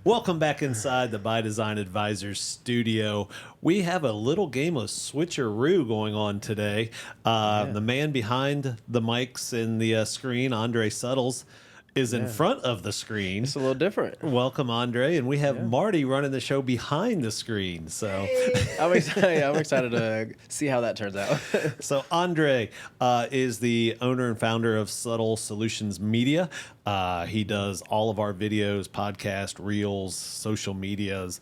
Welcome back inside the By Design Advisors studio. We have a little game of switcheroo going on today. The man behind the mics and the screen, Andrej Suttles, is in front of the screen. It's a little different. Welcome, Andre, and we have Marty running the show behind the screen. So I'm excited to see how that turns out. So Andre is the owner and founder of Suttlesolution Media. He does all of our videos, podcast, reels, social medias.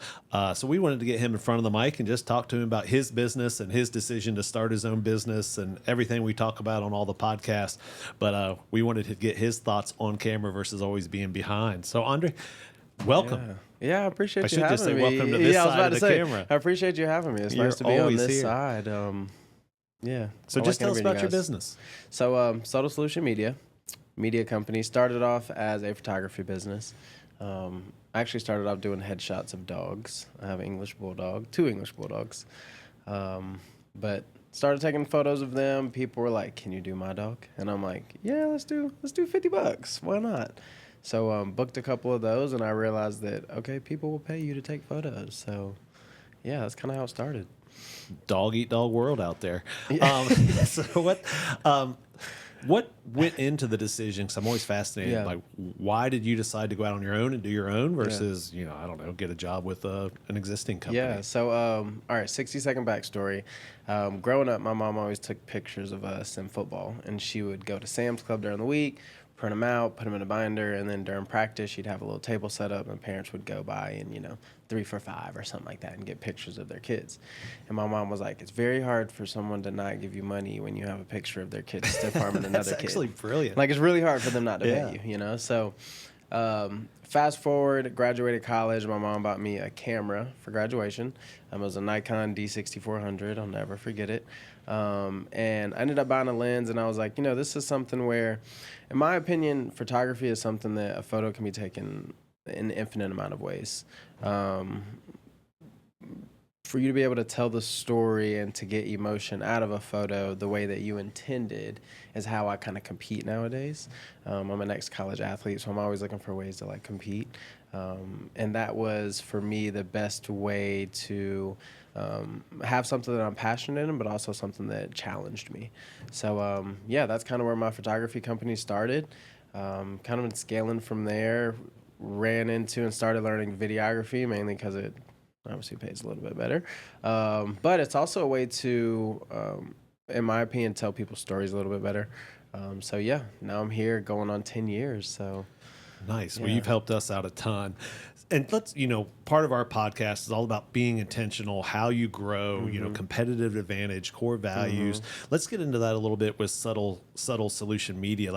So we wanted to get him in front of the mic and just talk to him about his business and his decision to start his own business and everything we talk about on all the podcasts. But we wanted to get his thoughts on camera versus always being behind. So Andre, welcome. Yeah, I appreciate you having me. I should just say welcome to this side of the camera. I appreciate you having me. It's nice to be on this side. So just tell us about your business. So Suttlesolution Media company. Started off as a photography business. I actually started off doing headshots of dogs. I have an English bulldog, 2 English bulldogs. But started taking photos of them. People were like, "Can you do my dog?" And I'm like, "Yeah, let's do $50. Why not?" So booked a couple of those, and I realized that, okay, people will pay you to take photos. So yeah, that's kind of how it started. Dog eat dog world out there. So what went into the decision? Because I'm always fascinated. Like, why did you decide to go out on your own and do your own versus, I don't know, get a job with an existing company? Yeah. So, all right, 60-second backstory. Growing up, my mom always took pictures of us in football, and she would go to Sam's Club during the week, print them out, put them in a binder, and then during practice, she'd have a little table set up, and parents would go by and, 3 for $5 or something like that and get pictures of their kids. And my mom was like, it's very hard for someone to not give you money when you have a picture of their kid stiff arming another kid. That's actually brilliant. Like, it's really hard for them not to pay you, So fast forward, graduated college, my mom bought me a camera for graduation. It was a Nikon D6400. I'll never forget it. And I ended up buying a lens, and I was like, this is something where, in my opinion, photography is something that a photo can be taken in an infinite amount of ways. For you to be able to tell the story and to get emotion out of a photo the way that you intended is how I kind of compete nowadays. I'm an ex-college athlete, so I'm always looking for ways to compete. And that was, for me, the best way to have something that I'm passionate in, but also something that challenged me. So that's kind of where my photography company started. Kind of been scaling from there, ran into and started learning videography, mainly because it obviously pays a little bit better. But it's also a way to, in my opinion, tell people's stories a little bit better. So now I'm here going on 10 years. So nice. Well, you've helped us out a ton. And let's, part of our podcast is all about being intentional, how you grow, competitive advantage, core values. Let's get into that a little bit with Suttlesolution Media.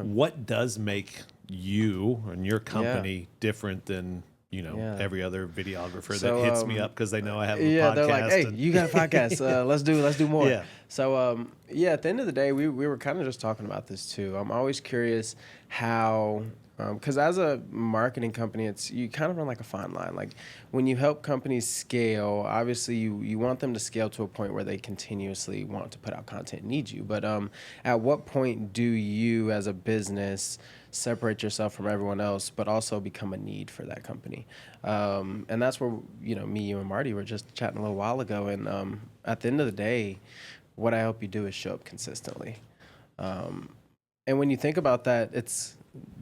What does make you and your company different than every other videographer that hits me up because they know I have a podcast? They're like, hey, you got a podcast. Let's do more. Yeah. So, at the end of the day, we were kind of just talking about this too. I'm always curious how, because as a marketing company, you kind of run like a fine line. Like when you help companies scale, obviously you want them to scale to a point where they continuously want to put out content and need you. But at what point do you as a business separate yourself from everyone else, but also become a need for that company? And that's where, me, you, and Marty were just chatting a little while ago. And at the end of the day, what I help you do is show up consistently. And when you think about that,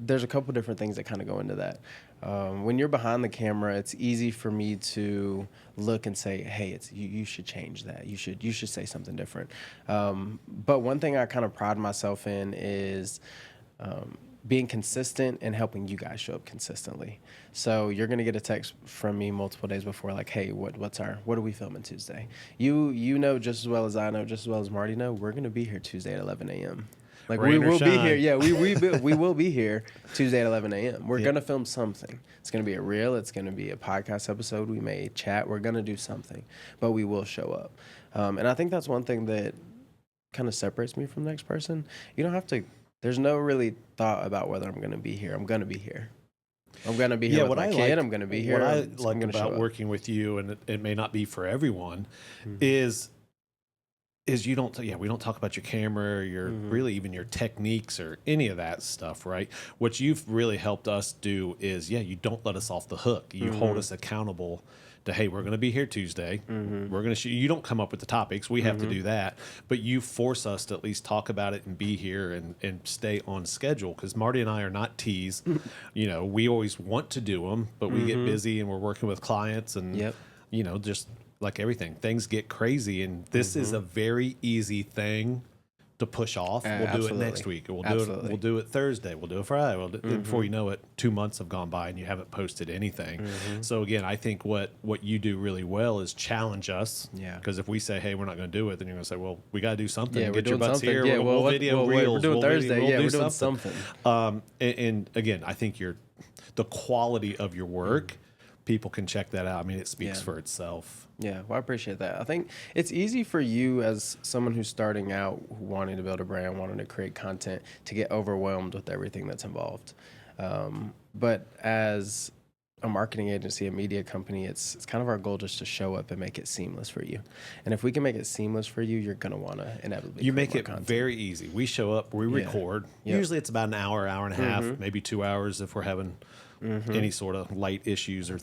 there's a couple different things that kind of go into that. When you're behind the camera, it's easy for me to look and say, hey, you should change that. You should say something different. But one thing I kind of pride myself in is being consistent and helping you guys show up consistently. So you're gonna get a text from me multiple days before, like, hey, what are we filming Tuesday? You know just as well as I know, just as well as Marty know, we're gonna be here Tuesday at 11 a.m. Like we will be here. Yeah, we will be here Tuesday at 11 a.m. We're gonna film something. It's gonna be a reel. It's gonna be a podcast episode. We may chat. We're gonna do something, but we will show up. And I think that's one thing that kind of separates me from the next person. You don't have to. There's no really thought about whether I'm gonna be here. I'm gonna be here. I'm gonna be here with my kid. I'm gonna be here. What I like about working with you, and it may not be for everyone, is is we don't talk about your camera or your really even your techniques or any of that stuff, right? What you've really helped us do is, you don't let us off the hook. You hold us accountable to, hey, we're going to be here Tuesday. We're going to shoot. You don't come up with the topics. We have to do that. But you force us to at least talk about it and be here and stay on schedule, because Marty and I are not T's. We always want to do them, but we get busy and we're working with clients and, just like everything, things get crazy. And this is a very easy thing to push off. We'll do it next week. We'll do it Thursday. We'll do it Friday. And before you know it, 2 months have gone by and you haven't posted anything. So again, I think what you do really well is challenge us. Yeah. Because if we say, hey, we're not going to do it, then you're going to say, well, we got to do something. Yeah, get your butts something. here. Yeah, we'll video reels. We're doing Thursday. We'll we're do doing something. And again, I think the quality of your work, people can check that out. I mean, it speaks for itself. Yeah, well, I appreciate that. I think it's easy for you as someone who's starting out, wanting to build a brand, wanting to create content, to get overwhelmed with everything that's involved. But as a marketing agency, a media company, it's kind of our goal just to show up and make it seamless for you. And if we can make it seamless for you, you're going to want to inevitably make it content. Very easy. We show up, we record. Usually it's about an hour and a half, maybe 2 hours if we're having any sort of light issues or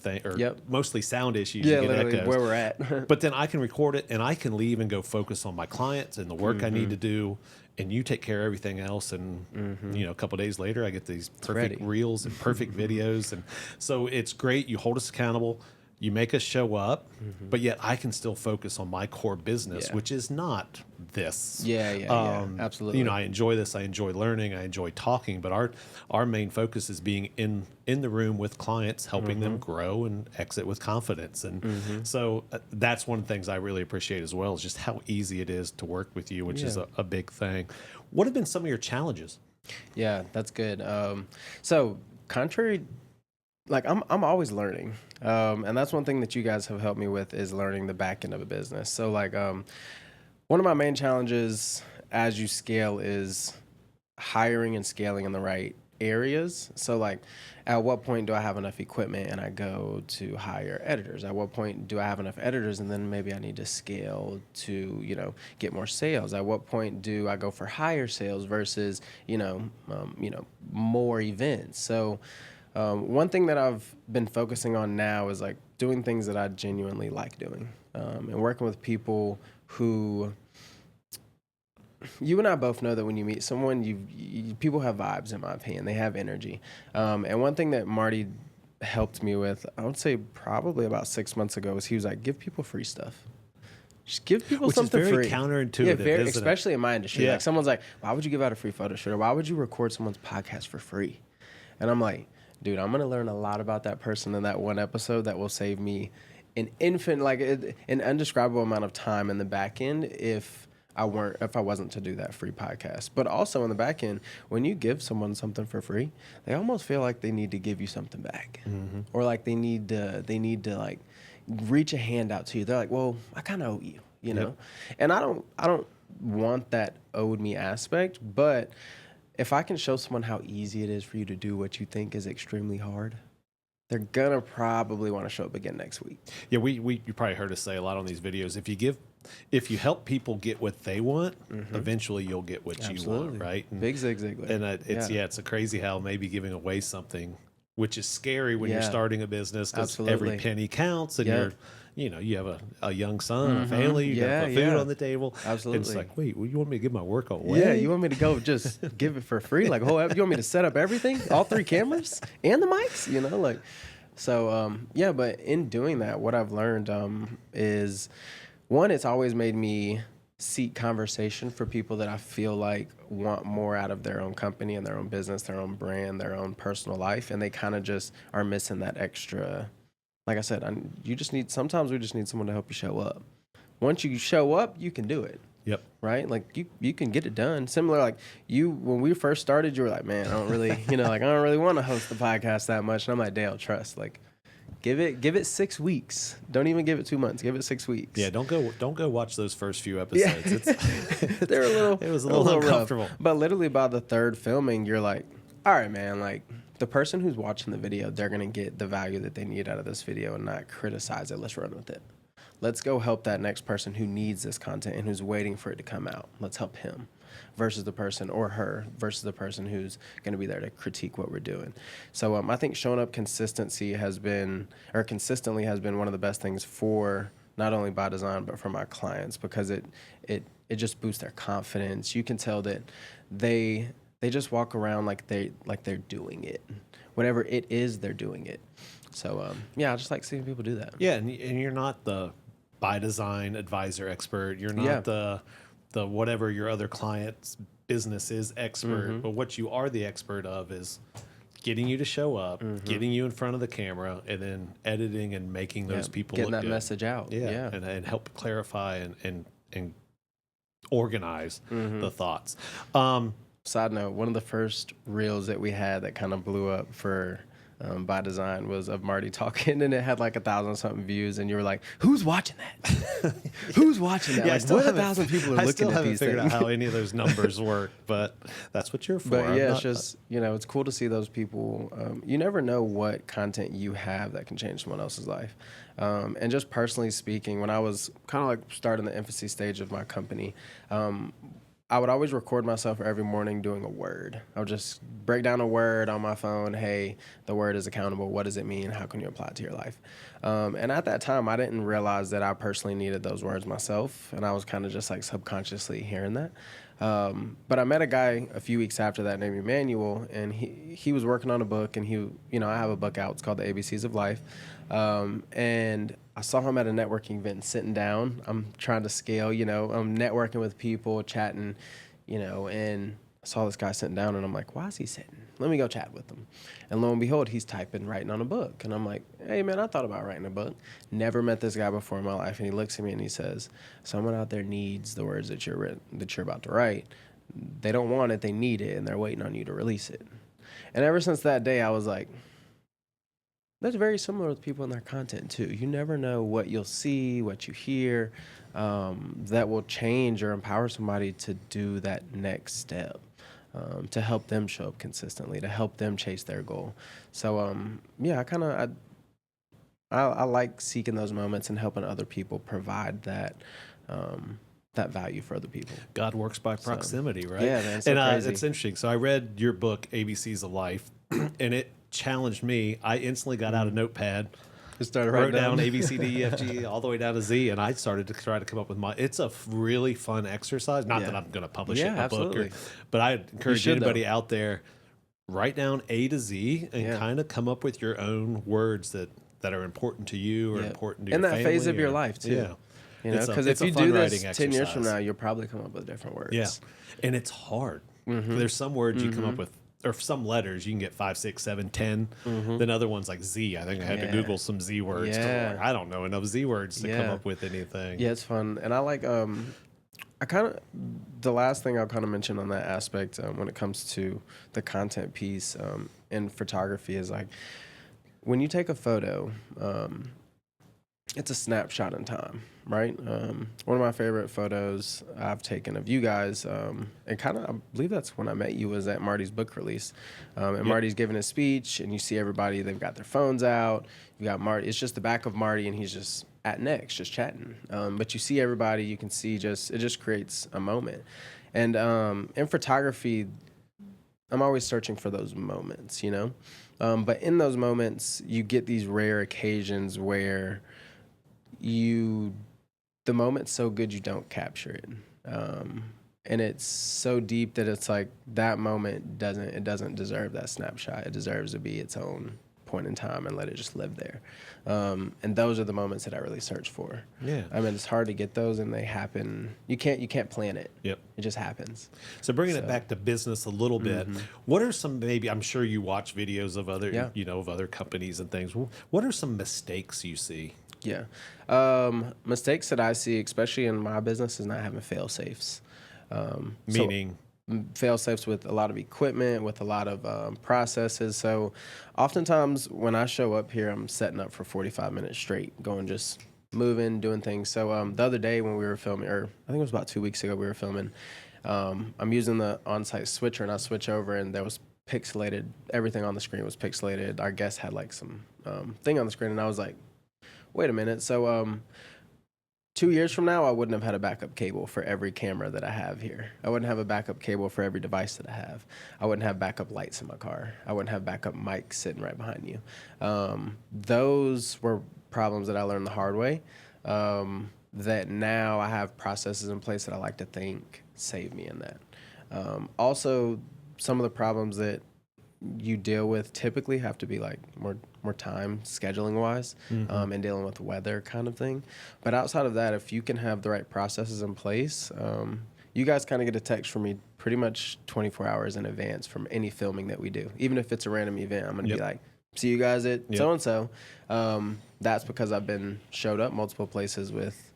mostly sound issues. Yeah, literally echoes. Where we're at. But then I can record it and I can leave and go focus on my clients and the work I need to do. And you take care of everything else. And, a couple of days later, I get these perfect reels and perfect videos. And so it's great. You hold us accountable. You make us show up, but yet I can still focus on my core business, which is not this. Yeah, absolutely. I enjoy this. I enjoy learning. I enjoy talking. But our main focus is being in the room with clients, helping them grow and exit with confidence. And so that's one of the things I really appreciate as well, is just how easy it is to work with you, which is a big thing. What have been some of your challenges? Yeah, that's good. So contrary, like I'm always learning. And that's one thing that you guys have helped me with, is learning the back end of a business. So like, one of my main challenges as you scale is hiring and scaling in the right areas. So like, at what point do I have enough equipment and I go to hire editors? At what point do I have enough editors and then maybe I need to scale to, get more sales? At what point do I go for higher sales versus, more events? So, one thing that I've been focusing on now is like doing things that I genuinely like doing, and working with people who, you and I both know that when you meet someone, people have vibes, in my opinion. They have energy. And one thing that Marty helped me with, I would say probably about 6 months ago, was he was like, give people free stuff. Just give people something free. Which is very counterintuitive, isn't especially in my industry. Like someone's like, why would you give out a free photo shoot? Or why would you record someone's podcast for free? And I'm like, dude, I'm going to learn a lot about that person in that one episode that will save me an indescribable amount of time in the back end if I wasn't to do that free podcast. But also in the back end, when you give someone something for free, they almost feel like they need to give you something back. Or like they need to like reach a hand out to you. They're like, well, I kind of owe you, you know? And I don't want that owed me aspect, but if I can show someone how easy it is for you to do what you think is extremely hard, they're gonna probably want to show up again next week. Yeah, you probably heard us say a lot on these videos. If you help people get what they want, eventually you'll get what you want, right? And, Big Zig Ziglar. And it's crazy how maybe giving away something, which is scary when you're starting a business, because every penny counts, and you have a young son, a family, you got to put food on the table. Absolutely. And it's like, wait, you want me to give my work away? Yeah, you want me to go just give it for free? Like, you want me to set up everything, all 3 cameras and the mics? So, but in doing that, what I've learned is, one, it's always made me seek conversation for people that I feel like want more out of their own company and their own business, their own brand, their own personal life, and they kind of just are missing that extra. Like I said, sometimes we just need someone to help you show up. Once you show up, you can do it. Yep. Right? Like you can get it done. Similar, like when we first started, you were like, man, I don't really, I don't really want to host the podcast that much. And I'm like, Dale, trust, like, give it 6 weeks. Don't even give it 2 months. Give it 6 weeks. Yeah. Don't go watch those first few episodes. Yeah. It was a little uncomfortable. Rough. But literally by the 3rd filming, you're like, all right, man, like, the person who's watching the video, they're going to get the value that they need out of this video and not criticize it. Let's run with it. let's go help that next person who needs this content and who's waiting for it to come out. Let's help him versus the person, or her versus the person who's going to be there to critique what we're doing. So I think showing up consistently has been one of the best things for not only By Design, but for my clients, because it just boosts their confidence. You can tell that they just walk around like they're doing it. Whatever it is, they're doing it. So I just like seeing people do that. Yeah, and you're not the By Design advisor expert. You're not the whatever your other client's business is expert. But what you are the expert of is getting you to show up, getting you in front of the camera, and then editing and making those people getting look that good. Message out. Yeah. And help clarify and organize the thoughts. Side note, one of the first reels that we had that kind of blew up for By Design was of Marty talking, and it had like 1,000-something views, and you were like, "Who's watching that? Who's watching that?" Yeah, like, what 1,000 people are looking at these things? I still haven't figured out how any of those numbers work, but that's what you're for. But yeah, it's just, it's cool to see those people. You never know what content you have that can change someone else's life. And just personally speaking, when I was kind of like starting the infancy stage of my company, I would always record myself every morning doing a word. I would just break down a word on my phone. Hey, the word is accountable. What does it mean? How can you apply it to your life? And at that time, I didn't realize that I personally needed those words myself. And I was kind of just like subconsciously hearing that. But I met a guy a few weeks after that named Emmanuel, and he was working on a book, and I have a book out. It's called The ABCs of Life. And I saw him at a networking event sitting down. I'm trying to scale, I'm networking with people, chatting, and I saw this guy sitting down, and I'm like, why is he sitting? Let me go chat with him. And lo and behold, he's writing on a book. And I'm like, hey, man, I thought about writing a book. Never met this guy before in my life. And he looks at me and he says, someone out there needs the words that you're about to write. They don't want it, they need it, and they're waiting on you to release it. And ever since that day, I was like, that's very similar with people in their content too. You never know what you'll see, what you hear, that will change or empower somebody to do that next step, to help them show up consistently, to help them chase their goal. So I like seeking those moments and helping other people provide that value for other people. God works by proximity, right? Yeah, man, so crazy. It's interesting. So I read your book, ABCs of Life, and it challenged me. I instantly got out a notepad, just started wrote writing down A, B, C, D, E, F, G, all the way down to Z, and I started to try to come up with it's a really fun exercise. Not that I'm going to publish it in a book, but I encourage anybody out there, write down A to Z and kind of come up with your own words that are important to you or important to your family. In that phase of your life too. Yeah. Because if you do this 10 years from now, you'll probably come up with different words. Yeah. And it's hard. There's some words you come up with, or some letters you can get 5, 6, 7, 10. Then other ones like Z. I think I had to Google some Z words. Yeah. I don't know enough Z words to come up with anything. Yeah, it's fun. And I like, the last thing I'll kind of mention on that aspect when it comes to the content piece in photography is like, when you take a photo, it's a snapshot in time, right? One of my favorite photos I've taken of you guys, and I believe that's when I met you, was at Marty's book release. And Marty's giving a speech, and you see everybody, they've got their phones out. You got Marty, it's just the back of Marty, and he's just at Next, just chatting. But you see everybody, you can see it just creates a moment. And in photography, I'm always searching for those moments, But in those moments, you get these rare occasions where the moment's so good you don't capture it, and it's so deep that it's like that moment doesn't deserve that snapshot. It deserves to be its own point in time and let it just live there. And those are the moments that I really search for. Yeah, I mean, it's hard to get those, and they happen. You can't plan it. Yep, it just happens. So bringing it back to business a little bit, what are some, maybe I'm sure you watch videos of other of other companies and things. What are some mistakes you see? Yeah. Mistakes that I see, especially in my business, is not having fail safes. Meaning? Fail safes with a lot of equipment, with a lot of processes. So oftentimes when I show up here, I'm setting up for 45 minutes straight, just moving, doing things. So the other day when we were filming, or I think it was about 2 weeks ago, we were filming, I'm using the on-site switcher, and I switch over, and there was pixelated. Everything on the screen was pixelated. Our guest had like some thing on the screen, and I was like, wait a minute. So 2 years from now, I wouldn't have had a backup cable for every camera that I have here. I wouldn't have a backup cable for every device that I have. I wouldn't have backup lights in my car. I wouldn't have backup mics sitting right behind you. Those were problems that I learned the hard way. That now I have processes in place that I like to think save me in that. Also, some of the problems that you deal with typically have to be like more time scheduling wise, and dealing with weather kind of thing. But outside of that, if you can have the right processes in place, you guys kind of get a text from me pretty much 24 hours in advance from any filming that we do. Even if it's a random event, I'm going to be like, see you guys at so-and-so. That's because I've been showed up multiple places with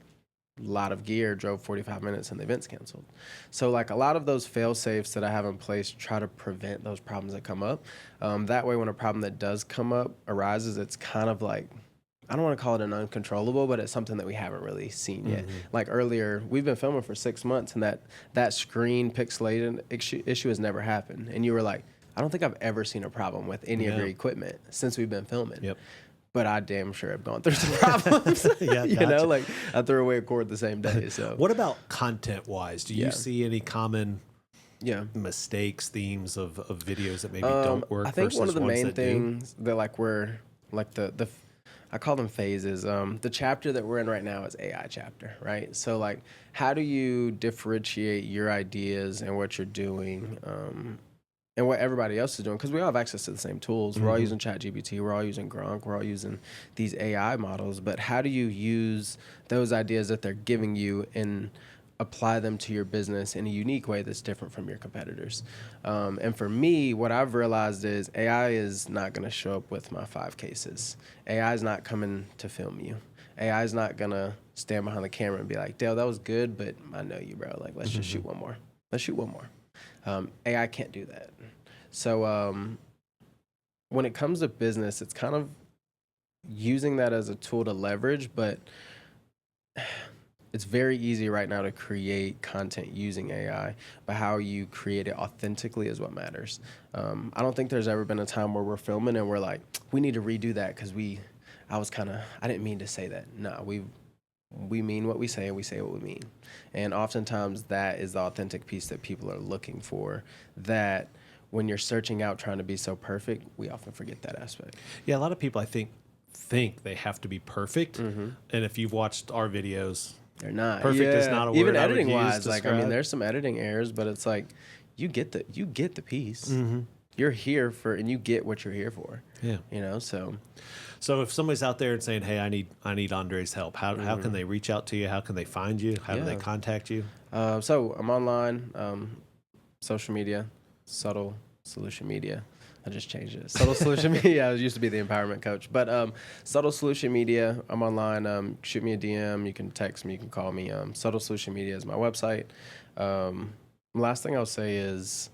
a lot of gear, drove 45 minutes, and the event's canceled. So like a lot of those fail safes that I have in place try to prevent those problems that come up. That way when a problem that does come up arises, it's kind of like, I don't want to call it an uncontrollable, but it's something that we haven't really seen yet. Like earlier, we've been filming for 6 months, and that screen pixelated issue has never happened. And you were like, I don't think I've ever seen a problem with any of your equipment since we've been filming. Yep. But I damn sure have gone through some problems. You know, like I threw away a cord the same day. So what about content-wise? Do you see any common mistakes, themes of videos that maybe don't work? I think one of the main things that like we're like the I call them phases. The chapter that we're in right now is AI chapter, right? So like, how do you differentiate your ideas and what you're doing? And what everybody else is doing, because we all have access to the same tools. We're all using ChatGPT, we're all using Gronk, we're all using these AI models, but how do you use those ideas that they're giving you and apply them to your business in a unique way that's different from your competitors? And for me, what I've realized is AI is not going to show up with my 5 cases. AI is not coming to film you. AI is not going to stand behind the camera and be like, Dale, that was good, but I know you, bro. Like, let's just shoot one more. Let's shoot one more. AI can't do that. So when it comes to business, it's kind of using that as a tool to leverage, but it's very easy right now to create content using AI, but how you create it authentically is what matters. I don't think there's ever been a time where we're filming and we're like, we need to redo that because I didn't mean to say that. No, we mean what we say and we say what we mean. And oftentimes that is the authentic piece that people are looking for, that when you're searching out trying to be so perfect, we often forget that aspect. Yeah, a lot of people I think they have to be perfect. And if you've watched our videos, they're not. Perfect is not a word. Even I would editing use wise, to like describe. there's some editing errors, but it's like you get the piece. You're here for, and you get what you're here for. Yeah. You know, so if somebody's out there and saying, "Hey, I need Andrej's help," how can they reach out to you? How can they find you? How do they contact you? So I'm online, social media, Suttlesolution Media. I just changed it. Suttlesolution Media. I used to be the empowerment coach, but Suttlesolution Media. I'm online. Shoot me a DM. You can text me. You can call me. Suttlesolution Media is my website. Last thing I'll say is,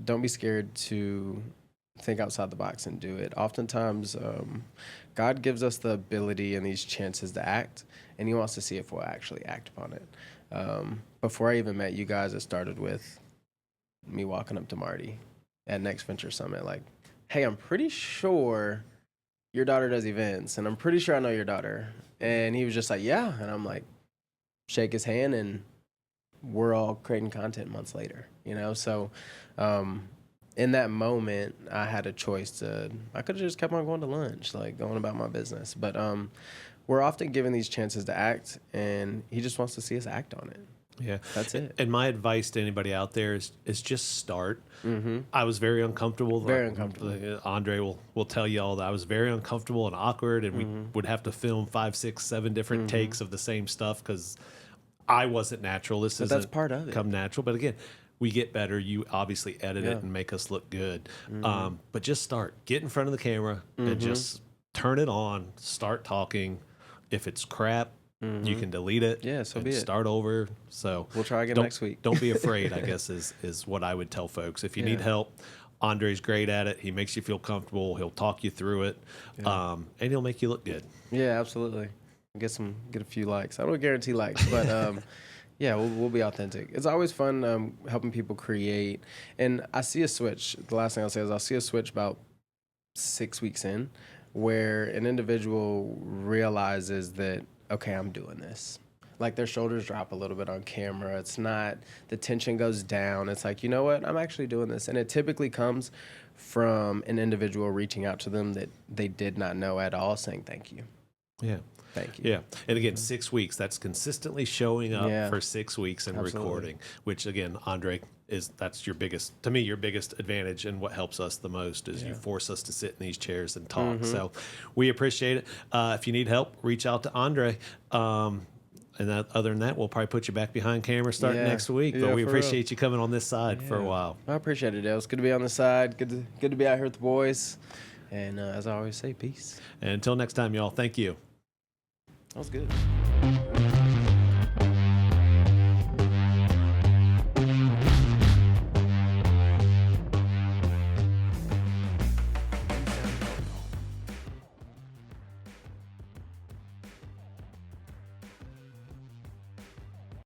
don't be scared to think outside the box and do it. Oftentimes, God gives us the ability and these chances to act, and He wants to see if we'll actually act upon it. Before I even met you guys, it started with me walking up to Marty at Next Venture Summit, like, hey, I'm pretty sure your daughter does events, and I'm pretty sure I know your daughter. And he was just like, yeah. And I'm like, shake his hand, and we're all creating content months later, you know? So in that moment, I had a choice I could have just kept on going to lunch, like going about my business. But we're often given these chances to act, and He just wants to see us act on it. Yeah, that's it. And my advice to anybody out there is just start. I was very uncomfortable. Very uncomfortable. Andrej will tell you all that I was very uncomfortable and awkward, and we would have to film 5, 6, 7 different takes of the same stuff because I wasn't natural. But that's part of it. Come natural. But again, we get better. You obviously edit it and make us look good. But just start. Get in front of the camera and just turn it on. Start talking. If it's crap, you can delete it. Yeah, so be it. Start over. So we'll try again next week. Don't be afraid, I guess, is what I would tell folks. If you need help, Andrej's great at it. He makes you feel comfortable. He'll talk you through it, and he'll make you look good. Yeah, absolutely. Get a few likes. I don't guarantee likes, but yeah, we'll be authentic. It's always fun helping people create. And I see a switch. The last thing I'll say is I'll see a switch about 6 weeks in, where an individual realizes that okay, I'm doing this. Like their shoulders drop a little bit on camera. It's not, the tension goes down. It's like, you know what, I'm actually doing this. And it typically comes from an individual reaching out to them that they did not know at all, saying thank you. Yeah. Thank you. Yeah. And again, 6 weeks, that's consistently showing up Yeah. for 6 weeks and recording, which again, Andre, that's your biggest advantage, and what helps us the most is you force us to sit in these chairs and talk. So we appreciate it. If you need help, reach out to Andre. And other than that, we'll probably put you back behind camera starting next week. But we appreciate you coming on this side for a while. I appreciate it, Dale. It's good to be on the side. Good to be out here with the boys. And as I always say, peace. And until next time, y'all, thank you. That was good.